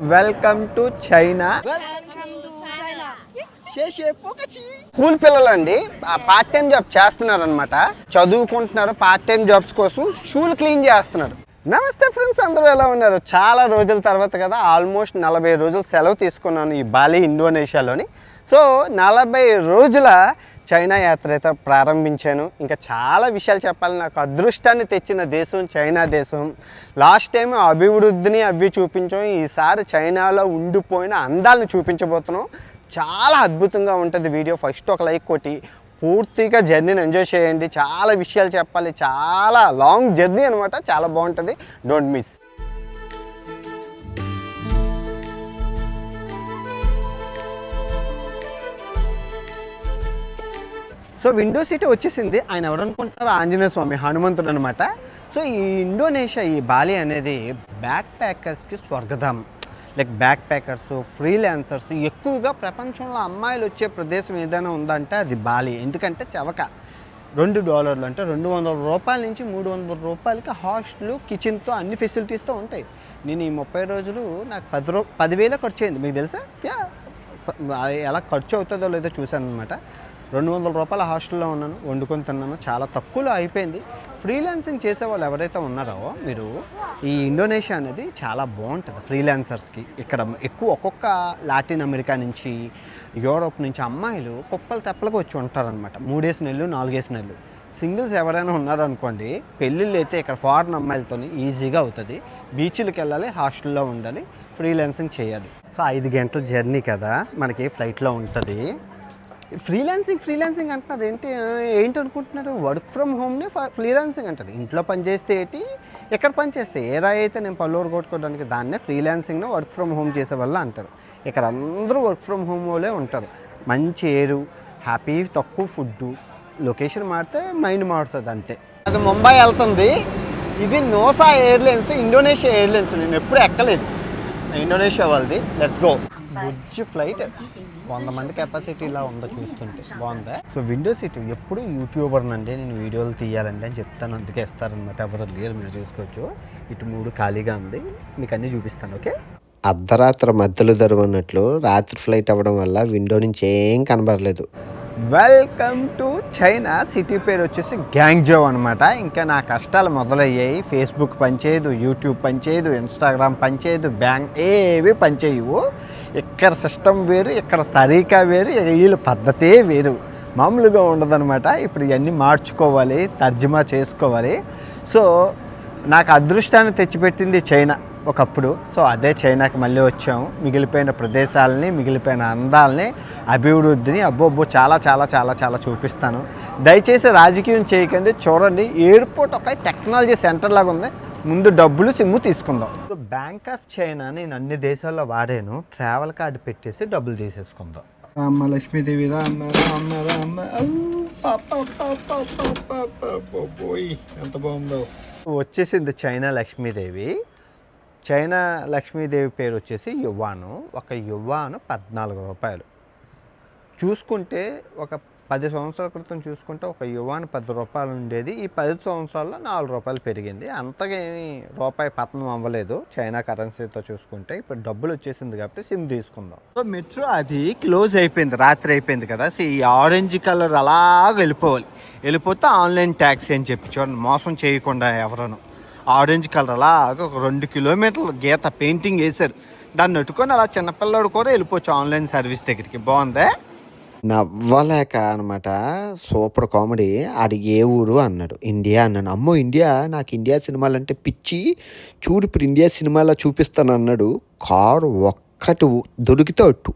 Welcome to China. School పిల్లలండి part time job చేస్తున్నారు అనమాట. చదువుకుంటున్నారు, పార్ట్ టైం జాబ్స్ కోసం షూలు క్లీన్ చేస్తున్నారు. నమస్తే ఫ్రెండ్స్, అందరూ ఎలా ఉన్నారు? చాలా రోజుల తర్వాత కదా, ఆల్మోస్ట్ 40 రోజులు సెలవు తీసుకున్నాను ఈ బాలి ఇండోనేషియాలోని. సో 40 రోజుల చైనా యాత్ర అయితే ప్రారంభించాను. ఇంకా చాలా విషయాలు చెప్పాలి. నాకు అదృష్టాన్ని తెచ్చిన దేశం చైనా దేశం. లాస్ట్ టైం అభివృద్ధిని అవి చూపించాం, ఈసారి చైనాలో ఉండిపోయిన అందాలను చూపించబోతున్నాం. చాలా అద్భుతంగా ఉంటుంది వీడియో. ఫస్ట్ ఒక లైక్ కొట్టి పూర్తిగా జర్నీని ఎంజాయ్ చేయండి. చాలా విషయాలు చెప్పాలి, చాలా లాంగ్ జర్నీ అనమాట, చాలా బాగుంటుంది. Don't miss. So window seat వచ్చేసింది. ఆయన ఎవరు అనుకుంటున్నారో ఆంజనేయ స్వామి, హనుమంతుడు అనమాట. సో ఈ ఇండోనేషియా, ఈ బాలి అనేది బ్యాక్ ప్యాకర్స్కి స్వర్గధామం. లైక్ బ్యాక్ ప్యాకర్స్, ఫ్రీలాన్సర్స్ ఎక్కువగా ప్రపంచంలో అమ్మాయిలు వచ్చే ప్రదేశం ఏదైనా ఉందంటే అది బాలి. ఎందుకంటే చవక $2 అంటే $200 నుంచి $300 హాస్టల్, కిచెన్తో అన్ని ఫెసిలిటీస్తో ఉంటాయి. నేను ఈ 30 రోజులు నాకు 10,000 ఖర్చు అయింది. మీకు తెలుసా? ఎలా ఖర్చు అవుతుందో లేదో చూశాను అనమాట. $200 హాస్టల్లో ఉన్నాను, వండుకొని తిన్నాను, చాలా తక్కువలో అయిపోయింది. ఫ్రీలాన్సింగ్ చేసేవాళ్ళు ఎవరైతే ఉన్నారో మీరు, ఈ ఇండోనేషియా అనేది చాలా బాగుంటుంది ఫ్రీలాన్సర్స్కి. ఇక్కడ ఎక్కువ ఒక్కొక్క లాటిన్ అమెరికా నుంచి, యూరోప్ నుంచి అమ్మాయిలు కుప్పలు తెప్పలకు వచ్చి ఉంటారనమాట. 3 నెలలు 4 నెలలు. సింగిల్స్ ఎవరైనా ఉన్నారనుకోండి, పెళ్ళిళ్ళు అయితే ఇక్కడ ఫారెన్ అమ్మాయిలతో ఈజీగా అవుతుంది. బీచ్లకు వెళ్ళాలి, హాస్టల్లో ఉండాలి, ఫ్రీలాన్సింగ్ చేయాలి. సో 5 గంటల జర్నీ కదా మనకి ఫ్లైట్లో ఉంటుంది. ఫ్రీలాన్సింగ్ అంటున్నారు ఏంటి అనుకుంటున్నారు? వర్క్ ఫ్రమ్ హోమ్నే ఫ్రీలాన్సింగ్ అంటారు. ఇంట్లో పని చేస్తే ఏంటి, ఎక్కడ పని చేస్తే ఏరా అయితే నేను పల్లూరు కొట్టుకోవడానికి దాన్నే ఫ్రీలాన్సింగ్ను వర్క్ ఫ్రమ్ హోమ్ చేసే వల్ల అంటారు. ఇక్కడ అందరూ వర్క్ ఫ్రమ్ హోమ్ వాళ్ళే ఉంటారు. మంచి ఏరు, హ్యాపీ, తక్కువ ఫుడ్డు, లొకేషన్ మారితే మైండ్ మారుతుంది అంతే. అది ముంబై వెళ్తుంది. ఇది నోసా ఎయిర్లైన్స్, ఇండోనేషియా ఎయిర్లైన్స్. నేను ఎప్పుడు ఎక్కలేదు ఇండోనేషియా వాళ్ళది. Let's go. బుజ్జి ఫ్లైట్, 100 మంది కెపాసిటీ ఇలా ఉందో చూస్తుంటే బాగుందా. So window seat. ఎప్పుడు యూట్యూబర్నండి నేను, వీడియోలు తీయాలండి అని చెప్తాను, అందుకే ఇస్తారనమాట. ఎవరు లేరు, మీరు చూసుకోవచ్చు. ఇటు 3 ఖాళీగా ఉంది, మీకు అన్నీ చూపిస్తాను. ఓకే. అర్ధరాత్రి మధ్యలో జరుగున్నట్లు రాత్రి ఫ్లైట్ అవ్వడం వల్ల విండో నుంచి ఏం కనబడలేదు. Welcome to China. సిటీ పేరు వచ్చేసి గ్యాంగ్జో అనమాట. ఇంకా నా కష్టాలు మొదలయ్యాయి. ఫేస్బుక్ పనిచేయదు, యూట్యూబ్ పనిచేయదు, ఇన్స్టాగ్రామ్ పనిచేయదు, బ్యాంక్ ఏవి పనిచేయవు. ఇక్కడ సిస్టమ్ వేరు, ఇక్కడ తరీకా వేరు, వీళ్ళ పద్ధతే వేరు, మామూలుగా ఉండదన్నమాట. ఇప్పుడు ఇవన్నీ మార్చుకోవాలి, తర్జుమా చేసుకోవాలి. సో నాకు అదృష్టాన్ని తెచ్చిపెట్టింది చైనా ఒకప్పుడు. సో అదే చైనాకి మళ్ళీ వచ్చాము. మిగిలిపోయిన ప్రదేశాలని, మిగిలిపోయిన అందాలని, అభివృద్ధిని అబ్బో చాలా చాలా చాలా చాలా చూపిస్తాను. దయచేసి రాజకీయం చేయకండి, చూడండి. ఎయిర్పోర్ట్ ఒక టెక్నాలజీ సెంటర్ లాగా ఉంది. ముందు డబ్బులు సిమ్ము తీసుకుందాం. సో బ్యాంక్ ఆఫ్ చైనా నేను అన్ని దేశాల్లో వాడాను. ట్రావెల్ కార్డు పెట్టేసి డబ్బులు తీసేసుకుందాం. రామ లక్ష్మీదేవి, రామ రామ రామ. ఎంత బాగుందో. వచ్చేసింది చైనా లక్ష్మీదేవి. చైనా లక్ష్మీదేవి పేరు వచ్చేసి యువాను. ఒక యువాను $14. చూసుకుంటే ఒక 10 సంవత్సరాల క్రితం చూసుకుంటే ఒక యువాన్ $10 ఉండేది. ఈ 10 సంవత్సరాల్లో $4 పెరిగింది. అంతగా ఏమి రూపాయి పతనం అవ్వలేదు చైనా కరెన్సీతో చూసుకుంటే. ఇప్పుడు డబ్బులు వచ్చేసింది కాబట్టి సిమ్ తీసుకుందాం. సో మెట్రో అది క్లోజ్ అయిపోయింది, రాత్రి అయిపోయింది కదా. సో ఈ ఆరెంజ్ కలర్ అలాగ వెళ్ళిపోతే ఆన్లైన్ ట్యాక్సీ అని చెప్పి చూడండి, మోసం చేయకుండా ఎవరను. ఆరెంజ్ కలర్ అలాగా ఒక 2 కిలోమీటర్ల గీత పెయింటింగ్ వేశారు. దాన్ని నట్టుకొని అలా చిన్నపిల్లడు కూడా వెళ్ళిపోవచ్చు ఆన్లైన్ సర్వీస్ దగ్గరికి. బాగుందా? నవ్వలేక అనమాట. Super comedy. ఆడు ఏ ఊరు అన్నాడు. ఇండియా అన్నాను. అమ్మో ఇండియా, నాకు ఇండియా సినిమాలు అంటే పిచ్చి, చూడు ఇప్పుడు ఇండియా సినిమాలో చూపిస్తాను అన్నాడు. కారు ఒక్కటి దొరికితే అట్టు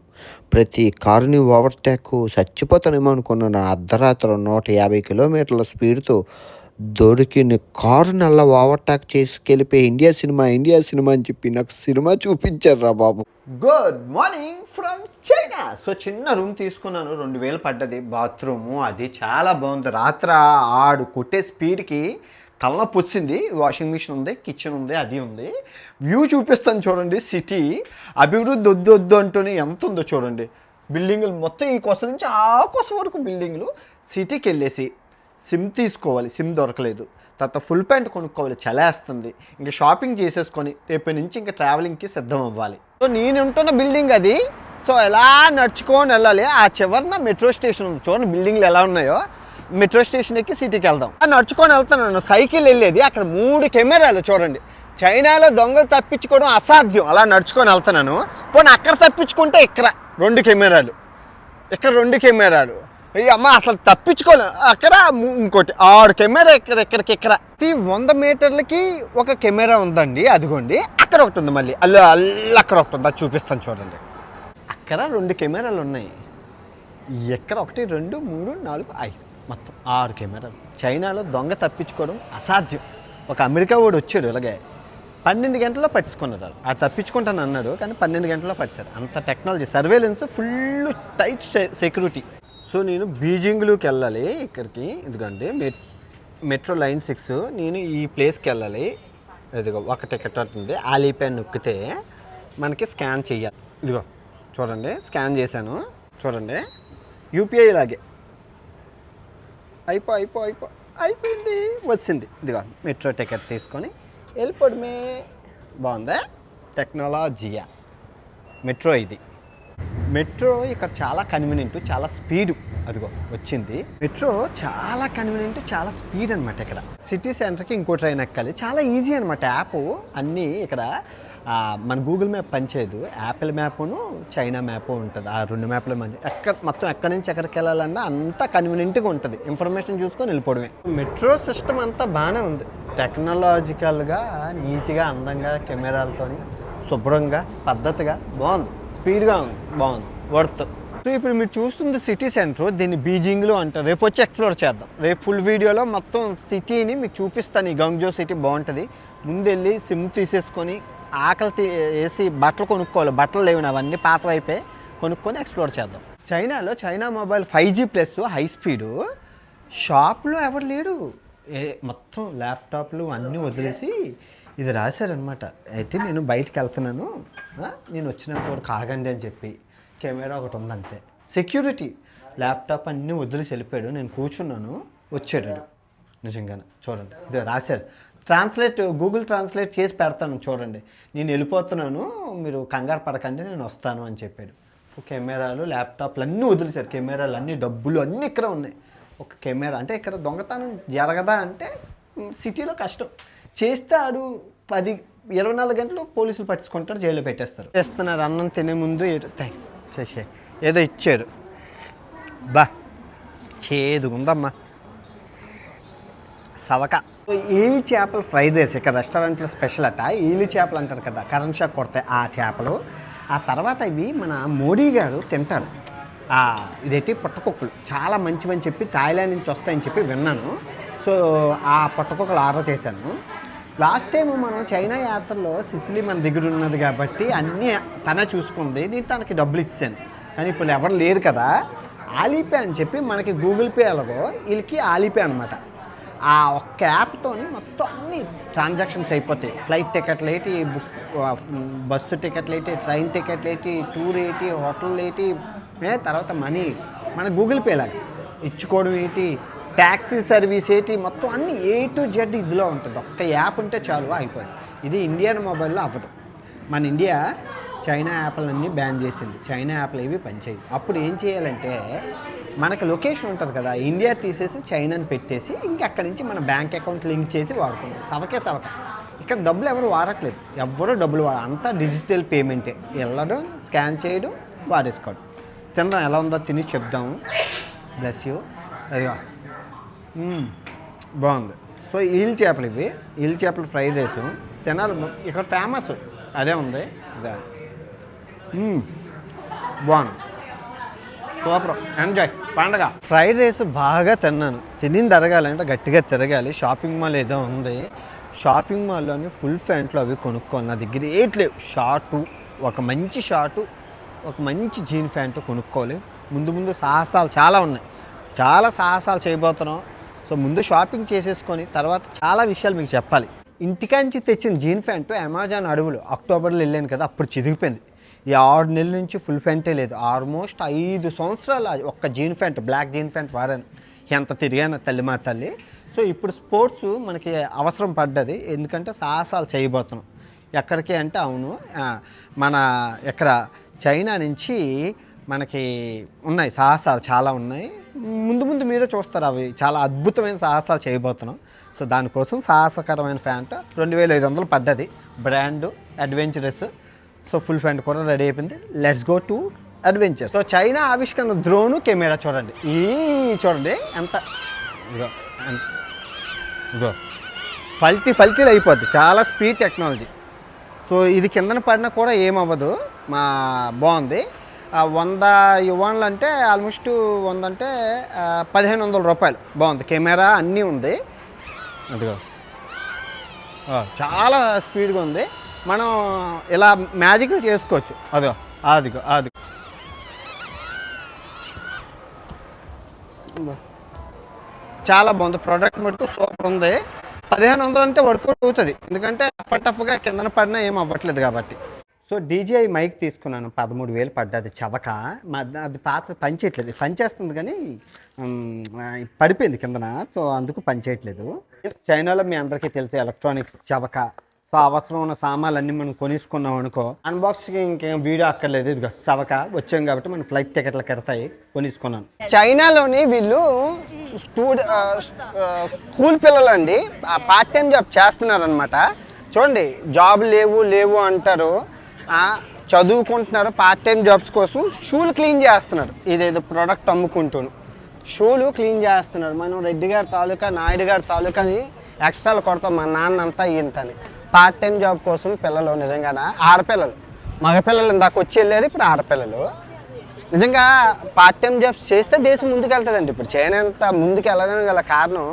ప్రతి కారుని ఓవర్టేక్, చచ్చిపోతానేమో అనుకున్నాను. అర్ధరాత్రి 150 కిలోమీటర్ల స్పీడ్తో దొరికిన కారుని అలా ఓవర్టేక్ చేసుకెళ్ళిపోయి ఇండియా సినిమా అని చెప్పి నాకు సినిమా చూపించారు రా బాబు. Good morning from China. So చిన్న రూమ్ తీసుకున్నాను, 2,000 పడ్డది. బాత్రూము అది చాలా బాగుంది. రాత్రి ఆడు కొట్టే స్పీడ్కి తలనొప్పి వచ్చింది. వాషింగ్ మిషన్ ఉంది, కిచెన్ ఉంది, అది ఉంది. వ్యూ చూపిస్తాను చూడండి. సిటీ అభివృద్ధి వద్దు అంటూనే ఎంత ఉందో చూడండి. బిల్డింగులు మొత్తం ఈ కొస నుంచి ఆ కొస వరకు బిల్డింగులు. సిటీకి వెళ్ళేసి సిమ్ తీసుకోవాలి, సిమ్ దొరకలేదు. తర్వాత ఫుల్ ప్యాంట్ కొనుక్కోవాలి, చలేస్తుంది. ఇంకా షాపింగ్ చేసేసుకొని రేపటి నుంచి ఇంకా ట్రావెలింగ్కి సిద్ధం అవ్వాలి. సో నేను ఉంటున్న బిల్డింగ్ అది. సో ఎలా నడుచుకొని వెళ్ళాలి. ఆ చివరిన మెట్రో స్టేషన్ ఉంది చూడండి, బిల్డింగ్లు ఎలా ఉన్నాయో. మెట్రో స్టేషన్ ఎక్కి సిటీకి వెళ్దాం. నడుచుకొని వెళ్తున్నాను, సైకిల్ వెళ్ళేది. అక్కడ 3 కెమెరాలు చూడండి. చైనాలో దొంగలు తప్పించుకోవడం అసాధ్యం. అలా నడుచుకొని వెళ్తున్నాను. పోనీ అక్కడ తప్పించుకుంటే ఇక్కడ 2 కెమెరాలు, ఇక్కడ 2 కెమెరాలు. అమ్మ అసలు తప్పించుకోలే. అక్కడ ఇంకోటి 6 కెమెరా ఇక్కడ 100 మీటర్లకి ఒక కెమెరా ఉందండి. అదిగోండి అక్కడ ఒకటి ఉంది, మళ్ళీ అక్కడ ఒకటి ఉంది, అది చూపిస్తాను చూడండి. అక్కడ 2 కెమెరాలు ఉన్నాయి. ఎక్కడ 1 2 3 4 5 మొత్తం 6 కెమెరాలు. చైనాలో దొంగ తప్పించుకోవడం అసాధ్యం. ఒక అమెరికా వాడు వచ్చాడు, ఇలాగే 12 గంటల్లో పట్టించుకున్నారు. ఆ తప్పించుకుంటాను అన్నాడు, కానీ 12 గంటల్లో పట్టించారు. అంత technology, surveillance, full tight security. So నేను బీజింగ్లోకి వెళ్ళాలి. ఇక్కడికి ఇదిగోండి మెట్రో లైన్ 6. నేను ఈ ప్లేస్కి వెళ్ళాలి. ఇదిగో ఒక టికెట్ అవుతుంది. ఆలీపే నొక్కితే మనకి స్కాన్ చెయ్యాలి. ఇదిగో చూడండి, స్కాన్ చేశాను చూడండి. యూపీఐ లాగే అయిపోయింది, వచ్చింది. ఇదిగో మెట్రో టికెట్ తీసుకొని వెళ్ళిపోవడమే. బాగుందా టెక్నాలజీయా. మెట్రో ఇది. మెట్రో ఇక్కడ చాలా కన్వీనియంట్, చాలా స్పీడు. అదిగో వచ్చింది మెట్రో. చాలా కన్వీనియంట్, చాలా స్పీడ్ అనమాట. ఇక్కడ సిటీ సెంటర్కి ఇంకో ట్రైన్ ఎక్కాలి. చాలా ఈజీ అనమాట. యాప్ అన్నీ ఇక్కడ మన గూగుల్ మ్యాప్ పనిచేయదు. యాపిల్ మ్యాప్ను చైనా మ్యాప్ ఉంటుంది. ఆ 2 మ్యాప్ల మధ్య మొత్తం ఎక్కడి నుంచి ఎక్కడికి వెళ్ళాలన్నా అంత కన్వీనియంట్గా ఉంటుంది. ఇన్ఫర్మేషన్ చూసుకొని వెళ్ళిపోవడమే. మెట్రో సిస్టమ్ అంతా బాగానే ఉంది. టెక్నాలజికల్గా, నీట్గా, అందంగా, కెమెరాలతో శుభ్రంగా, పద్ధతిగా బాగుంది. స్పీడ్గా ఉంది, బాగుంది, వర్త్. సో ఇప్పుడు మీరు చూస్తుంది సిటీ సెంటర్. దీన్ని బీజింగ్లో అంటారు. రేపు వచ్చి ఎక్స్ప్లోర్ చేద్దాం. రేపు ఫుల్ వీడియోలో మొత్తం సిటీని మీకు చూపిస్తాను. ఈ గంగ్జో సిటీ బాగుంటుంది. ముందు వెళ్ళి సిమ్ తీసేసుకొని ఆకలి వేసి బట్టలు కొనుక్కోవాలి. బట్టలు లేవు, అవన్నీ పాతవైపోయి కొనుక్కొని ఎక్స్ప్లోర్ చేద్దాం. చైనాలో China mobile 5G plus high speed. షాప్లో ఎవరు లేడు. మొత్తం ల్యాప్టాప్లు అన్నీ వదిలేసి ఇది రాశారనమాట. అయితే నేను బయటకు వెళ్తున్నాను, నేను వచ్చినంత వరకు ఆగండి అని చెప్పి. కెమెరా ఒకటి ఉందంతే. సెక్యూరిటీ ల్యాప్టాప్ అన్నీ వదిలేసి వెళ్ళిపోయాడు. నేను కూర్చున్నాను, వచ్చాడు నిజంగానే. చూడండి ఇది రాశారు. గూగుల్ ట్రాన్స్లేట్ చేసి పెడతాను చూడండి. నేను వెళ్ళిపోతున్నాను, మీరు కంగారు పడకండి, నేను వస్తాను అని చెప్పాడు. కెమెరాలు, ల్యాప్టాప్లు అన్నీ వదిలేశారు. కెమెరాలు అన్నీ, డబ్బులు అన్నీ ఇక్కడ ఉన్నాయి. ఒక కెమెరా అంటే ఇక్కడ దొంగతనం జరగదా అంటే సిటీలో కష్టం. చేస్తే ఆడు 24 గంటలు పోలీసులు పట్టించుకుంటారు, జైల్లో పెట్టేస్తారు. చేస్తున్నారు. అన్నం తినే ముందు థ్యాంక్స్ ఏదో ఇచ్చాడు. చేదుగుందమ్మా సవక. ఈలి చేపల ఫ్రైడ్ రైస్ ఇక్కడ రెస్టారెంట్లో స్పెషల్ అట. ఈలి చేపలు అంటారు కదా, కరెంట్ షాక్ కొడతాయి ఆ చేపలు. ఆ తర్వాత ఇవి మన మోడీ గారు తింటారు. ఇదేంటి పుట్టకుక్కలు చాలా మంచివని చెప్పి థాయిలాండ్ నుంచి వస్తాయని చెప్పి విన్నాను. సో ఆ పుట్టకుక్కలు ఆర్డర్ చేశాను. లాస్ట్ టైం మనం చైనా యాత్రలో సిసిలీ మన దగ్గర ఉన్నది కాబట్టి అన్నీ తనే చూసుకుంది. నేను తనకి డబ్బులు ఇచ్చాను. కానీ ఇప్పుడు ఎవరు లేరు కదా. ఆలీపే అని చెప్పి మనకి గూగుల్ పే ఎలాగో వీళ్ళకి ఆలీపే అనమాట. ఆ ఒక్క యాప్తోని మొత్తం అన్ని ట్రాన్సాక్షన్స్ అయిపోతాయి. ఫ్లైట్ టికెట్లు ఏంటి, బస్సు టికెట్లు ఏంటి, ట్రైన్ టికెట్లు ఏంటి, టూర్ ఏంటి, హోటల్ ఏంటి, తర్వాత మనీ మన గూగుల్ పే లాగా ఇచ్చుకోవడం ఏంటి, ట్యాక్సీ సర్వీస్ ఏంటి, మొత్తం అన్నీ A to Z ఇదిలో ఉంటుంది. ఒక్క యాప్ ఉంటే చాలు అయిపోయింది. ఇది ఇండియన్ మొబైల్లో అవ్వదు. మన ఇండియా చైనా యాప్లన్నీ బ్యాన్ చేసింది. చైనా యాప్లు ఏవి పనిచేయదు. అప్పుడు ఏం చేయాలంటే మనకు లొకేషన్ ఉంటుంది కదా, ఇండియా తీసేసి చైనాని పెట్టేసి ఇంకెక్కడి నుంచి మన బ్యాంక్ అకౌంట్ లింక్ చేసి వాడుకున్నాం. సవక ఇక్కడ డబ్బులు ఎవరు వాడట్లేదు. ఎవ్వరూ డబ్బులు అంతా డిజిటల్ పేమెంటే. వెళ్ళడం, స్కాన్ చేయడం, వాడేసుకోవడం. తినడం ఎలా ఉందో తిని చెప్దాము. Bless you. అదిగా బాగుంది. సో ఈల్ చేపలు ఇవి. ఈల్ చేపలు ఫ్రైడ్ రైస్ తినాలి. ఇక్కడ ఫేమస్ అదే ఉంది. బాగుంది, సూపర్, ఎంజాయ్ పండగ. ఫ్రైడ్ రైస్ బాగా తిన్నాను. తినింది అరగాలంటే గట్టిగా తిరగాలి. షాపింగ్ మాల్ ఏదో ఉంది. షాపింగ్ మాల్లోని ఫుల్ ప్యాంట్లు అవి కొనుక్కోవాలి. నా దగ్గర ఏట్లేవు. షార్టు, ఒక మంచి షార్టు, ఒక మంచి జీన్ ప్యాంటు కొనుక్కోవాలి. ముందు సాహసాలు చాలా ఉన్నాయి. చాలా సాహసాలు చేయబోతున్నాం. సో ముందు షాపింగ్ చేసేసుకొని తర్వాత చాలా విషయాలు మీకు చెప్పాలి. ఇంటికాంచి తెచ్చిన జీన్ ప్యాంటు అమెజాన్ అడవులు అక్టోబర్లో వెళ్ళాను కదా, అప్పుడు చిదిగిపోయింది. ఈ 6 నెలల నుంచి ఫుల్ ప్యాంటే లేదు. ఆల్మోస్ట్ 5 సంవత్సరాలు ఒక్క jean pant, black jean pant వాడాను. ఎంత తిరిగాను తల్లి మా తల్లి. సో ఇప్పుడు స్పోర్ట్స్ మనకి అవసరం పడ్డది. ఎందుకంటే సాహసాలు చేయబోతున్నాం. ఎక్కడికి అంటే అవును మన ఎక్కడ చైనా నుంచి మనకి ఉన్నాయి సాహసాలు చాలా ఉన్నాయి. ముందు ముందు మీరే చూస్తారు, అవి చాలా అద్భుతమైన సాహసాలు చేయబోతున్నాం. సో దానికోసం సాహసకరమైన ప్యాంట్ 2500 పడ్డది, brand adventurous. So full pant కూడా రెడీ అయిపోయింది. Let's go to adventure. So China ఆవిష్కరణ డ్రోను కెమెరా చూడండి, చూడండి ఎంత ఇగో ఫల్టీలు అయిపోద్ది, చాలా స్పీడ్ టెక్నాలజీ. సో ఇది కిందన పడినా కూడా ఏమవ్వదు, బాగుంది. 100 యువాన్లు అంటే ఆల్మోస్ట్ 100 అంటే 1500 రూపాయలు. బాగుంది, కెమెరా అన్నీ ఉంది. అదిగో చాలా స్పీడ్గా ఉంది. మనం ఇలా మ్యాజిక్ చేసుకోవచ్చు. అదిగో అదిగో అదిగో చాలా బాగుంది. ప్రోడక్ట్ మటుకు సూపర్ ఉంది. 1500 అంటే వర్కౌట్ అవుతుంది, ఎందుకంటే టఫ్గా కిందన పడినా ఏం అవ్వట్లేదు కాబట్టి. సో డీజీఐ మైక్ తీసుకున్నాను, 13,000 పడ్డది. చవక అది పాత పని చేయట్లేదు, పని చేస్తుంది కానీ పడిపోయింది కిందన, సో అందుకు పని చేయట్లేదు. చైనాలో మీ అందరికీ తెలుసు ఎలక్ట్రానిక్స్ చవక. సో అవసరం ఉన్న సామాన్లు మనం కొనేసుకున్నాం అనుకో, అన్బాక్సింగ్ ఇంకేం వీడియో అక్కర్లేదు. ఇదిగో చవక వచ్చాం కాబట్టి మన ఫ్లైట్ టికెట్లు కడతాయి, కొనేసుకున్నాను. చైనాలోని వీళ్ళు స్కూల్ పిల్లలు అండి, పార్ట్ టైం జాబ్ చేస్తున్నారనమాట. చూడండి, జాబ్ లేవు అంటారు, చదువుకుంటున్నారు. పార్ట్ టైం జాబ్స్ కోసం షూలు క్లీన్ చేస్తున్నారు. ఇదేదో ప్రోడక్ట్ అమ్ముకుంటూను షూలు క్లీన్ చేస్తున్నారు. మనం రెడ్డి గారి తాలూకా, నాయుడు గారి తాలూకా అని ఎక్స్ట్రాలు కొడతాం, మా నాన్న అంతా ఇంతని. పార్ట్ టైం జాబ్ కోసం పిల్లలు, నిజంగానే ఆడపిల్లలు, మగపిల్లలు ఇందాక వచ్చి వెళ్ళారు, ఇప్పుడు ఆడపిల్లలు. నిజంగా పార్ట్ టైం జాబ్స్ చేస్తే దేశం ముందుకు వెళ్తుందండి. ఇప్పుడు చైనా అంత ముందుకు వెళ్ళడానికి గల కారణం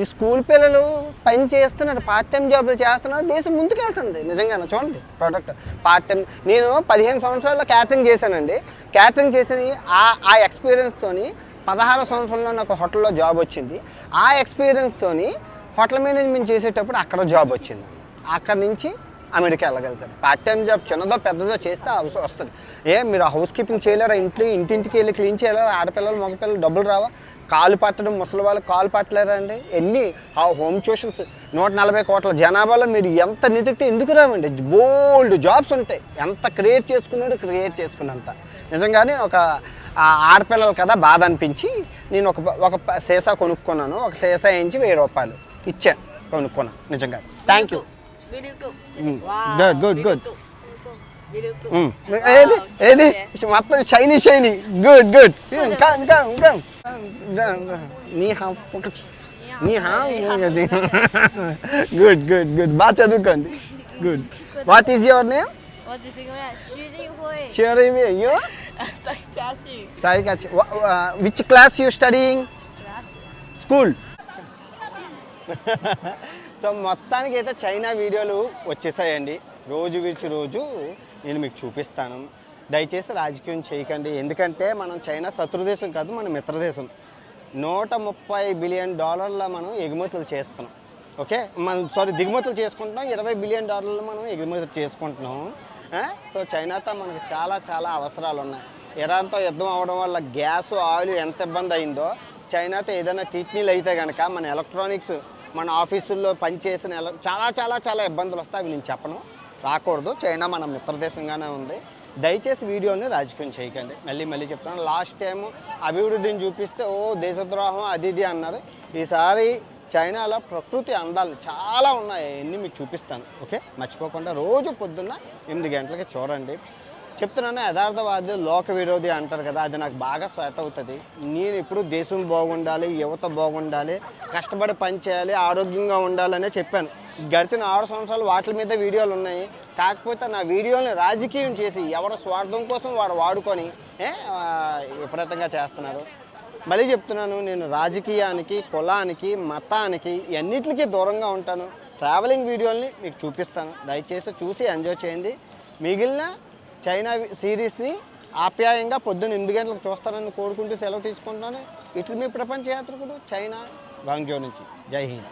ఈ స్కూల్ పిల్లలు పని చేస్తున్నారు, పార్ట్ టైం జాబ్లు చేస్తున్నారు, దేశం ముందుకు వెళ్తుంది. నిజంగానే చూడండి ప్రోడక్ట్ పార్ట్ టైం. నేను 15 సంవత్సరాల్లో క్యాటరింగ్ చేశానండి. క్యాటరింగ్ చేసి ఆ ఎక్స్పీరియన్స్తోని 16 సంవత్సరంలో నాకు హోటల్లో జాబ్ వచ్చింది. ఆ ఎక్స్పీరియన్స్తోని హోటల్ మేనేజ్మెంట్ చేసేటప్పుడు అక్కడ జాబ్ వచ్చింది. అక్కడి నుంచి అమెరికా వెళ్ళగలిసారు. పార్ట్ టైం జాబ్ చిన్నదో పెద్దదో చేస్తే వస్తుంది. మీరు హౌస్ కీపింగ్ చేయలేరా, ఇంటింటికి వెళ్ళి క్లీన్ చేయలేరా, ఆడపిల్లలు మగపిల్లలు డబ్బులు రావా, కాలు పట్టడం, ముసలి వాళ్ళు కాలు పట్టలేరా అండి, ఎన్ని హోమ్ ట్యూషన్స్. 140 కోట్ల జనాభాలో మీరు ఎంత నితికితే ఎందుకు రావండి, బోల్డ్ జాబ్స్ ఉంటాయి. ఎంత క్రియేట్ చేసుకున్నంత. నిజంగానే ఒక ఆడపిల్లలు కదా బాధ అనిపించి నేను ఒక సీసా కొనుక్కున్నాను. ఒక సీసా వేయించి 1000 రూపాయలు ఇచ్చాను, కొనుక్కున్నాను. నిజంగా థ్యాంక్ యూ. గుడ్. ఏది మొత్తం షైనీ గుడ్. గుడ్. బాగా చదువుకోండి. Good. What is your name? 我只是个徐丽慧。You? 蔡嘉欣。Which class you studying? School. So మొత్తానికి అయితే చైనా వీడియోలు వచ్చేసాయండి. రోజు విడిచి రోజు నేను మీకు చూపిస్తాను. దయచేసి రాజకీయం చేయకండి, ఎందుకంటే మనం చైనా శత్రుదేశం కాదు, మన మిత్రదేశం. $130 బిలియన్ మనం ఎగుమతులు చేస్తున్నాం. ఓకే, మనం దిగుమతులు చేసుకుంటున్నాం. $20 బిలియన్ మనం ఎగుమతులు చేసుకుంటున్నాం. సో చైనాతో మనకు చాలా అవసరాలు ఉన్నాయి. ఇరాన్తో యుద్ధం అవడం వల్ల గ్యాస్, ఆయిల్ ఎంత ఇబ్బంది అయిందో, చైనాతో ఏదైనా కిడ్నీలు అయితే కనుక మన ఎలక్ట్రానిక్స్, మన ఆఫీసుల్లో పనిచేసిన చాలా ఇబ్బందులు వస్తాయి. అవి నేను చెప్పను, రాకూడదు. చైనా మన మిత్రదేశంగానే ఉంది. దయచేసి వీడియోని రాజకీయం చేయకండి. మళ్ళీ చెప్తాను, లాస్ట్ టైం అభివృద్ధిని చూపిస్తే దేశద్రోహం అది ఇది అన్నారు. ఈసారి చైనాలో ప్రకృతి అందాలు చాలా ఉన్నాయి, అవన్నీ మీకు చూపిస్తాను. ఓకే, మర్చిపోకుండా రోజు పొద్దున్న 8 గంటలకి చూడండి. చెప్తున్నాను, యథార్థవాది లోక విరోధి అంటారు కదా, అది నాకు బాగా స్వెట్ అవుతుంది. నేను ఇప్పుడు దేశం బాగుండాలి, యువత బాగుండాలి, కష్టపడి పని చేయాలి, ఆరోగ్యంగా ఉండాలనే చెప్పాను. గడిచిన 6 సంవత్సరాలు వాటి మీద వీడియోలు ఉన్నాయి. కాకపోతే నా వీడియోని రాజకీయం చేసి ఎవరి స్వార్థం కోసం వారు వాడుకొని విపరీతంగా చేస్తున్నారు. మళ్ళీ చెప్తున్నాను, నేను రాజకీయానికి, కులానికి, మతానికి అన్నిటికీ దూరంగా ఉంటాను. ట్రావెలింగ్ వీడియోల్ని మీకు చూపిస్తాను, దయచేసి చూసి ఎంజాయ్ చేయండి. మిగిలిన చైనా సిరీస్ని ఆప్యాయంగా పొద్దున్న 8 గంటలకు చూస్తానని కోరుకుంటూ సెలవు తీసుకుంటున్నాను. ఇట్లు మీ ప్రపంచ యాత్రికుడు చైనా, గ్వాంగ్జో నుంచి. జై హింద్.